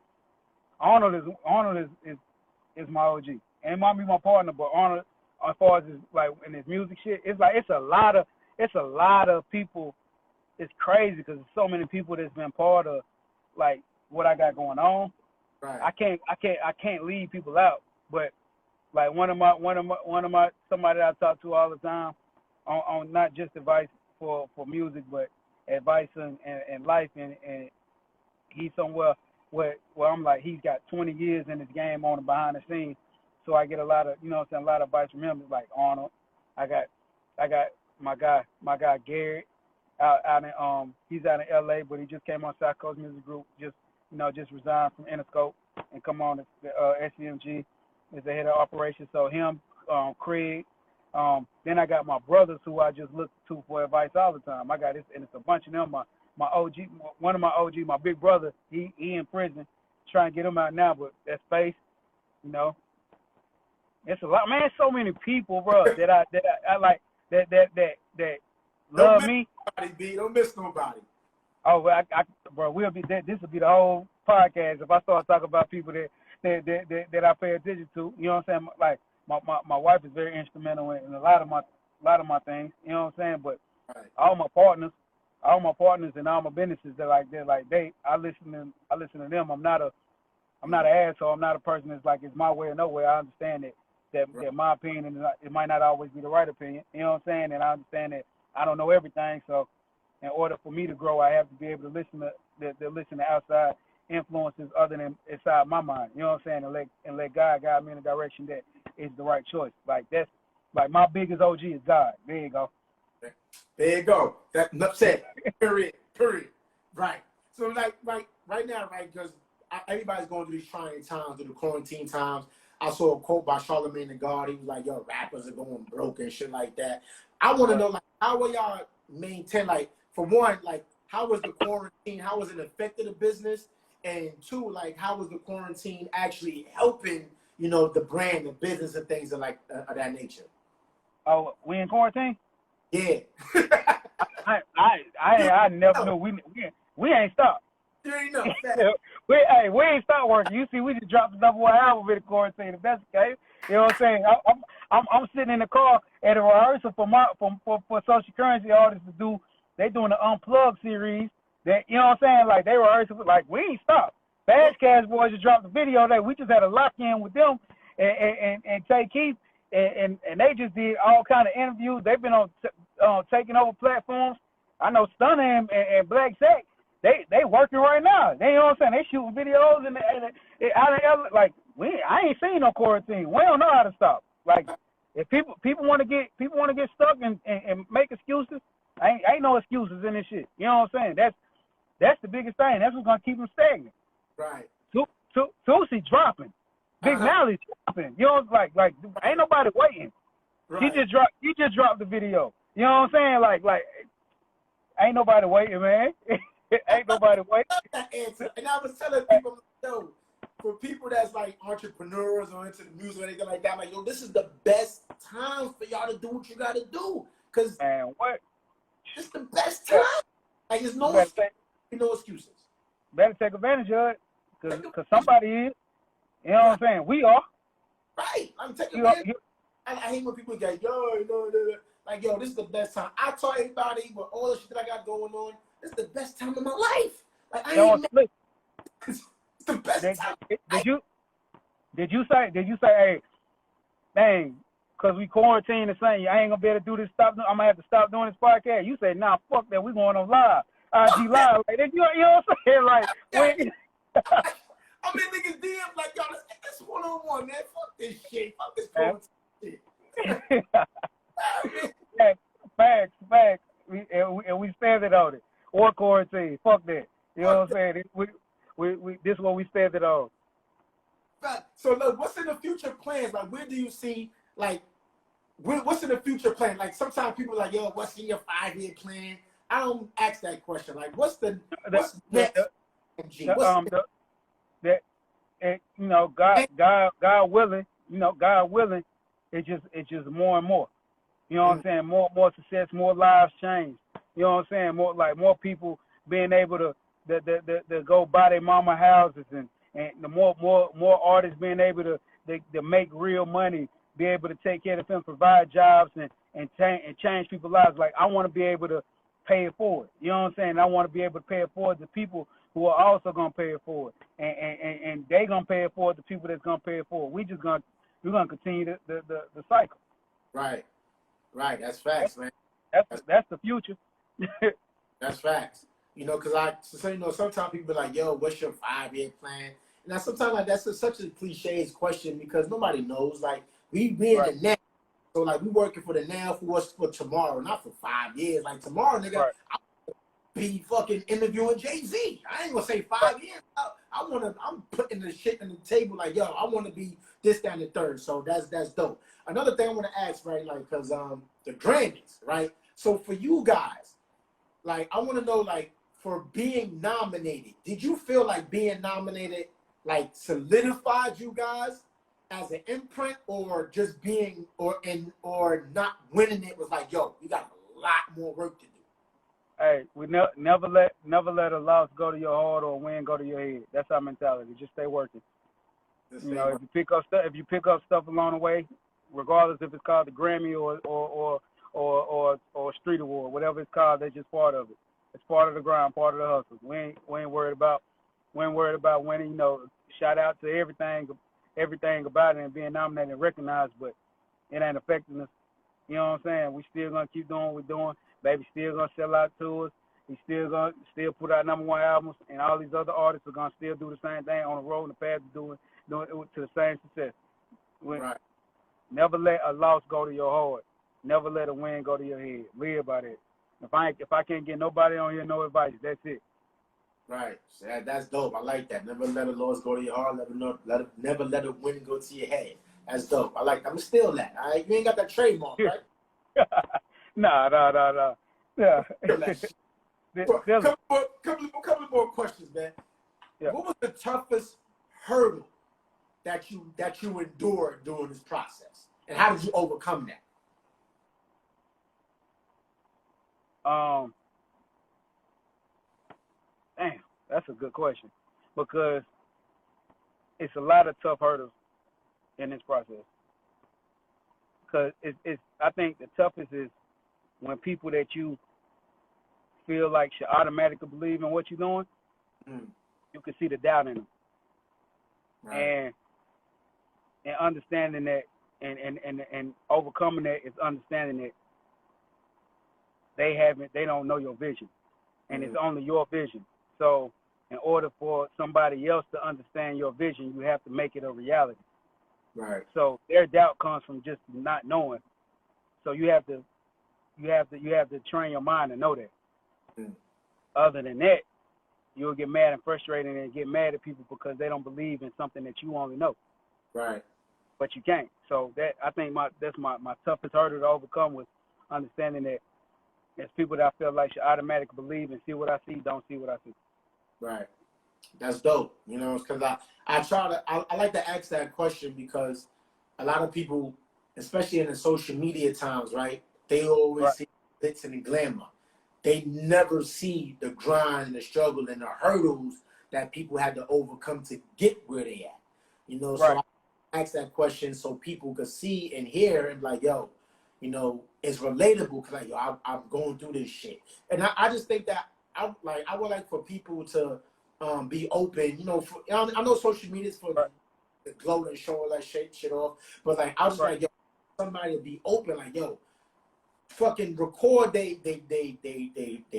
Arnold is my OG. And it might be my partner, but Arnold, as far as his, like in his music shit, it's like it's a lot of people. It's crazy because there's so many people that's been part of like what I got going on. Right. I can't leave people out. But like one of my somebody that I talk to all the time on not just advice for music, but advice in life, and he's somewhere where I'm like, he's got 20 years in this game on the behind the scenes, so I get a lot of, you know what I'm saying, a lot of advice from him. Like Arnold, I got my guy Garrett out in he's out in LA, but he just came on South Coast Music Group. Just resigned from Interscope and come on to scmg as the head of operations. So him, Craig. Then I got my brothers who I just look to for advice all the time. I got this, and it's a bunch of them. My OG, one of my OG, my big brother, he in prison, trying to get him out now, but that space, it's a lot, man. So many people, bro, that I like that love me. Nobody, B. Don't miss nobody. Oh, well, bro, this will be the whole podcast if I start talking about people that I pay attention to. You know what I'm saying? Like my wife is very instrumental in a lot of my things. You know what I'm saying? But right. all my partners and all my businesses, I listen to them. I'm not an asshole. I'm not a person that's like it's my way or no way. I understand that my opinion it might not always be the right opinion. You know what I'm saying? And I understand that I don't know everything. So in order for me to grow, I have to be able to listen to outside influences other than inside my mind. You know what I'm saying? And let God guide me in a direction that is the right choice. Like that's like my biggest OG is God. There you go. There you go. That enough said. Period. Right. So like right now, right, because everybody's going through these trying times, through the quarantine times. I saw a quote by Charlemagne the God. He was like, "Yo, rappers are going broke and shit like that." I want to know, like, how will y'all maintain, like, for one, like, how was the quarantine? How was it affected the business? And two, like, how was the quarantine actually helping, the brand, the business, and things of that nature? Oh, we in quarantine? Yeah. I never knew we ain't stopped. You ain't know. we ain't stopped working. You see, we just dropped the number one album in the quarantine. If that's the case, you know what I'm saying? I'm sitting in the car at a rehearsal for Social Currency artists to do. They doing the Unplugged series. That you know what I'm saying? Like they rehearsal, like we ain't stopped. Fast Cash Boys just dropped the video that we just had a lock in with them and Tay Keith and they just did all kind of interviews. They've been on taking over platforms. I know Stunner and Black Sack. They working right now. They, you know what I'm saying? They shooting videos and out of like I ain't seen no quarantine. We don't know how to stop. Like if people want to get stuck and make excuses, ain't no excuses in this shit. You know what I'm saying? That's the biggest thing. That's what's gonna keep them stagnant. Right. Tusi dropping. Big Nally dropping. You know, like ain't nobody waiting. Right. He just dropped the video. You know what I'm saying? Like ain't nobody waiting, man. Ain't nobody waiting. That answer. And I was telling people, yo, for people that's like entrepreneurs or into the music or anything like that, like, yo, this is the best time for y'all to do what you gotta do. Cause man, what? It's the best time. Like there's no excuses. Better take advantage of it. Cause somebody is. You know what I'm saying? We are. Right. I'm taking advantage. I hate when people get, like, yo, this is the best time. I tell everybody with all the shit that I got going on, this is the best time of my life. Like it's the best time. Did you say, hey, dang, because we quarantined and saying I ain't gonna be able to do this, I'm gonna have to stop doing this podcast. You say, nah, fuck that, we going on live. IG live. Like, you know what I'm saying? Like, I'm in niggas DM like, yo, let's get this one-on-one, man. Fuck this shit. Fuck this quarantine shit. Facts. We standing on it. Or quarantine. Fuck that. You know what I'm saying? We this is what we standing on. So look, what's in the future plans? Like, where do you see, like, what's in the future plan? Like, sometimes people are like, yo, what's in your 5-year plan? I don't ask that question. Like, what's next? God willing, it's just more and more. You know what I'm saying? More success, more lives change. You know what I'm saying? More people being able to go buy their mama houses and the more artists being able to make real money, be able to take care of them, provide jobs and change people's lives. Like I want to be able to pay it forward. You know what I'm saying? I want to be able to pay it forward to people who are also gonna pay it forward, and they gonna pay it forward to people that's gonna pay it forward. We're gonna continue the cycle. Right. That's facts, man. That's the future. That's facts. Because sometimes people be like, yo, what's your 5-year plan? Now, sometimes like that's such a cliche question because nobody knows. Like we in the net. So like we working for the now, for what's for tomorrow, not for 5 years. Like tomorrow, nigga, Right. I'll be fucking interviewing Jay-Z. I ain't gonna say 5 years. I'm putting the shit on the table like, yo, I want to be this, that, and the third. So that's dope. Another thing I want to ask, right, like, cause the Grammys, right? So for you guys, like, I want to know, like, for being nominated, did you feel like being nominated, like, solidified you guys as an imprint, or just being, or not winning it was like, yo, you got a lot more work to do? Hey, we never let a loss go to your heart or a win go to your head. That's our mentality. Just stay working. You know, if you pick up stuff along the way, regardless if it's called the Grammy or Street Award, whatever it's called, that's just part of it. It's part of the grind, part of the hustle. We ain't worried about winning. You know, shout out to everything about it and being nominated and recognized, but it ain't affecting us. You know what I'm saying? We still gonna keep doing what we're doing. Baby still gonna sell out tours. He's still gonna put out #1 albums, and all these other artists are gonna still do the same thing on the road and the path to doing it to the same success. Right. Never let a loss go to your heart. Never let a win go to your head. Live by that. If I can't get nobody on here, no advice. That's it. Right. So that's dope. I like that. Never let a loss go to your heart. Never let a win go to your head. That's dope. I like that. I'm gonna steal that. All right. You ain't got that trademark, right? Nah. Yeah. Couple more questions, man. Yeah. What was the toughest hurdle that you endured during this process, and how did you overcome that? Damn, that's a good question, because it's a lot of tough hurdles in this process. Because I think the toughest is when people that you feel like should automatically believe in what you're doing, you can see the doubt in them. Right. And understanding that and overcoming that is understanding that they don't know your vision, and it's only your vision. So in order for somebody else to understand your vision, you have to make it a reality. Right. So their doubt comes from just not knowing. So you have to train your mind to know that. Other than that, you'll get mad and frustrated and get mad at people because they don't believe in something that you only know. Right. But you can't. So I think that's my toughest hurdle to overcome, was understanding that there's people that I feel like should automatically believe and see what I see, don't see what I see. Right. That's dope. You know, because I like to ask that question because a lot of people, especially in the social media times, right, they always see glitz and glamour. They never see the grind and the struggle and the hurdles that people had to overcome to get where they at. You know, so I ask that question so people could see and hear and be like, yo, you know, it's relatable because like, yo, I'm going through this shit. And I just think that I would like for people to be open. You know, I know social media is for the glow and show all that shit off, but like I was like, yo, somebody to be open, like, yo, fucking record they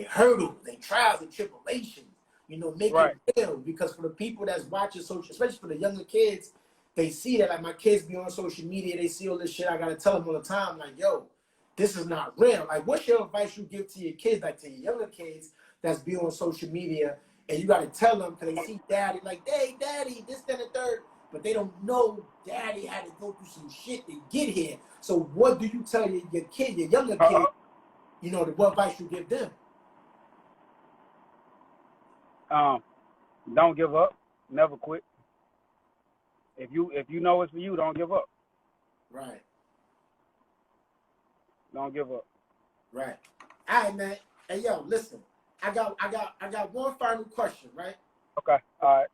hurdles, they trials and tribulations. You know, make it real, because for the people that's watching social, especially for the younger kids, they see that, like, my kids be on social media, they see all this shit. I gotta tell them all the time, like, yo, this is not real. Like, what's your advice you give to your kids, like to your younger kids that's be on social media, and you gotta tell them because they see daddy, like, hey, daddy, this, that, and the third, but they don't know daddy had to go through some shit to get here. So what do you tell your kid, your younger kid, you know, what advice you give them? Don't give up. Never quit. If you know it's for you, don't give up. Right. Don't give up. Right. All right, man. Hey, yo, listen. I got one final question, right? Okay. All right.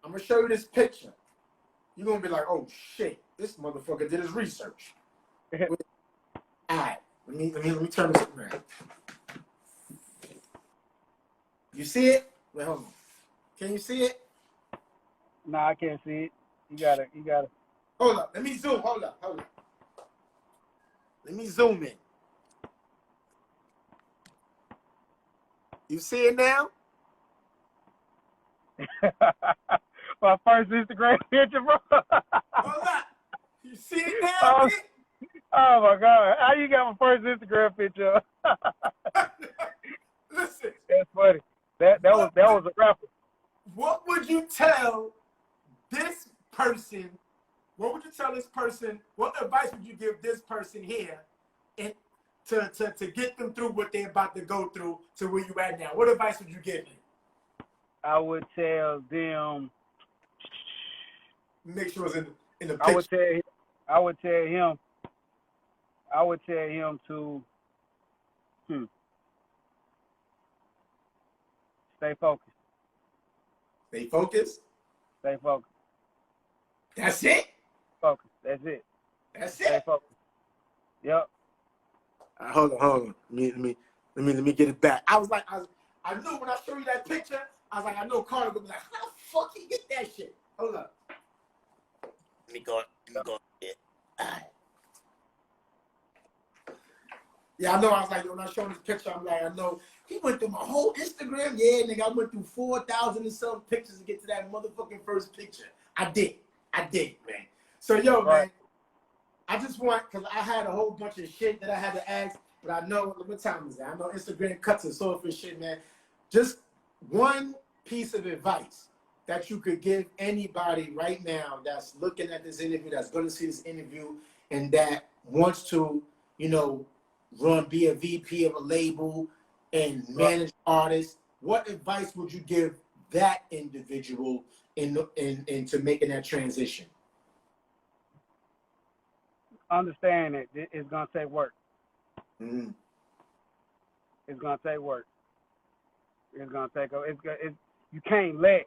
I'm gonna show you this picture. You're gonna be like, oh shit, this motherfucker did his research. All right. Let me turn this around. You see it? Wait, hold on. Can you see it? Nah, I can't see it. You gotta. Hold up. Let me zoom. Hold up. Let me zoom in. You see it now? My first Instagram picture, bro. Hold up. You see it now? Oh my God! How you got my first Instagram picture? Listen, That's funny. That was a rapper. what would you tell this person? What would you tell this person? What advice would you give this person here, and to get them through what they're about to go through to where you at now? What advice would you give them? I would tell them. Make sure it's in the I picture. would tell him to stay focused. Stay focused. Stay focused. That's it. Focus. That's it. That's Stay it. focused. Yep. Hold on. Let me get it back. I knew when I showed you that picture, I was like, I know Carter would be like, how the fuck he get that shit? Hold up. Let me go. Yeah. All right. Yeah, I know. I was like, when I showed him this picture, I'm like, I know. He went through my whole Instagram. Yeah, nigga, I went through 4,000 and some pictures to get to that motherfucking first picture. I did, man. So, yo, man, I just want, because I had a whole bunch of shit that I had to ask, but I know, what time is it? I know Instagram cuts and so for shit, man. Just one piece of advice that you could give anybody right now that's looking at this interview, that's going to see this interview, and that wants to, be a VP of a label and manage artists. What advice would you give that individual into making that transition? Understand that it's gonna take work. Mm-hmm. It's gonna take work. It's gonna take. You can't let.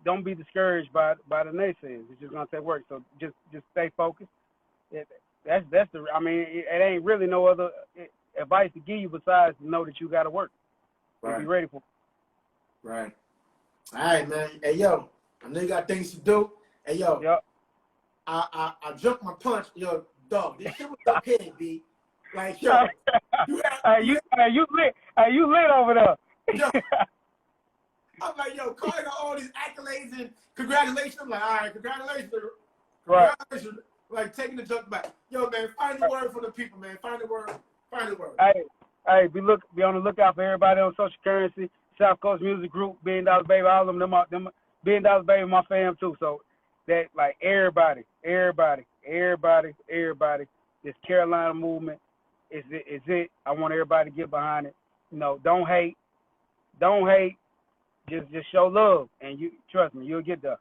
Don't be discouraged by the naysayers. It's just gonna take work. So just stay focused. That's the. I mean, it ain't really no other advice to give you besides to know that you got to work. Right. Be ready for it. Right. All right, man. Hey, yo, I know you got things to do. Hey, yo. Yep. I jumped my punch. Yo, dog, this shit was okay, B. Like, yo. You lit over there. Yo. I'm like, yo, Carter got all these accolades and congratulations. I'm like, all right, congratulations. Right. Like, taking the jump back. Yo, man, find the word for the people, man. Find the word. Hey, be on the lookout for everybody on Social Currency, South Coast Music Group, $1 Billion Baby, all of them $1 Billion Baby, my fam too. So that, like, everybody, this Carolina movement is it. I want everybody to get behind it. Don't hate. Just show love, and you trust me, you'll get there.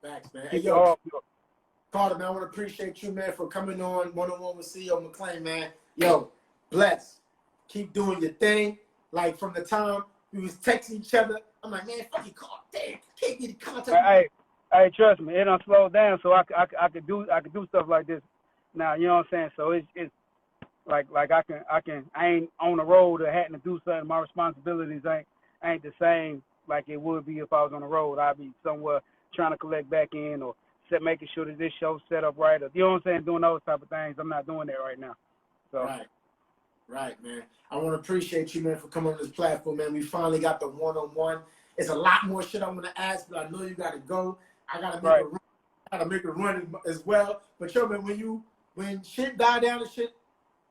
Thanks, man. Hey, yo, Carter, man, I want to appreciate you, man, for coming on one-on-one with CEO McClain, man. Yo, bless. Keep doing your thing. Like, from the time we was texting each other, I'm like, man, fucking Carter, damn, can't get in contact. Hey, trust me, it done slowed down, so I could do stuff like this now. You know what I'm saying? So it's like I ain't on the road or having to do something. My responsibilities ain't the same like it would be if I was on the road. I'd be somewhere trying to collect back in or making sure that this show's set up right. Or, you know what I'm saying? Doing those type of things. I'm not doing that right now. So. Right, man. I want to appreciate you, man, for coming on this platform, man. We finally got the one-on-one. It's a lot more shit I want to ask, but I know you got to go. I got to make a run as well. But, yo, man, when shit die down and shit,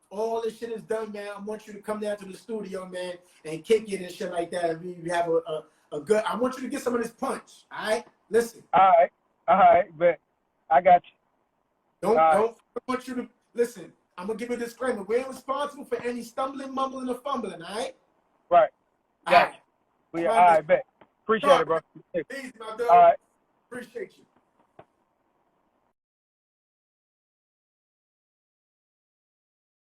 all this shit is done, man, I want you to come down to the studio, man, and kick it and shit like that. And we have a good, I want you to get some of this punch, all right? Listen. All right, but I got you. I want you to, listen, I'm going to give you a disclaimer. We're responsible for any stumbling, mumbling, or fumbling, all right? Right. All right. All right, bet. Appreciate it, bro. Peace, my dog. All right. Appreciate you.